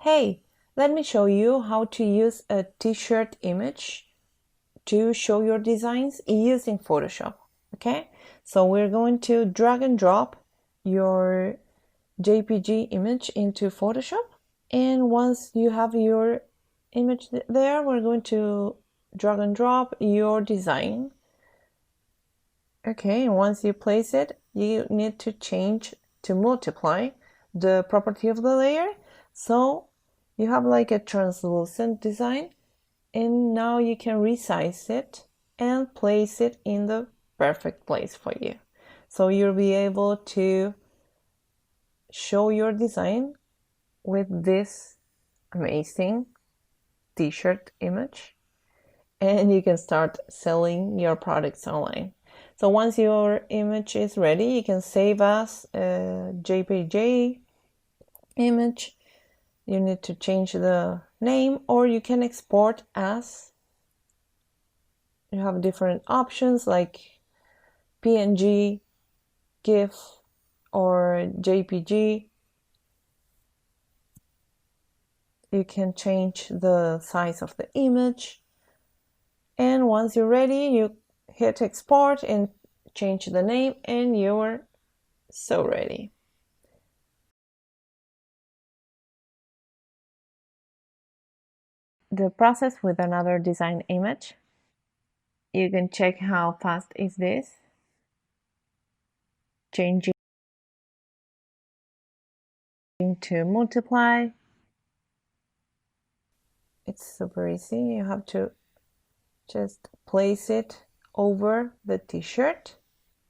Hey, let me show you how to use a t-shirt image to show your designs using Photoshop. Okay, so we're going to drag and drop your JPG image into Photoshop. And once you have your image there, we're going to drag and drop your design. Okay, and once you place it, you need to change to multiply the property of the layer. So you have like a translucent design, and now you can resize it and place it in the perfect place for you. So you'll be able to show your design with this amazing t-shirt image, and you can start selling your products online. So once your image is ready, you can save as a JPG image. You need to change the name, or you can export as, you have different options like PNG, GIF, or JPG. You can change the size of the image. And once you're ready, you hit export and change the name, and you're so ready. The process with another design image, you can check how fast is this. Changing to multiply. It's super easy. You have to just place it over the t-shirt.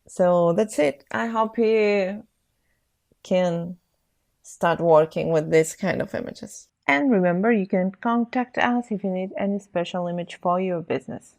So that's it. I hope you can start working with this kind of images. And remember, you can contact us if you need any special image for your business.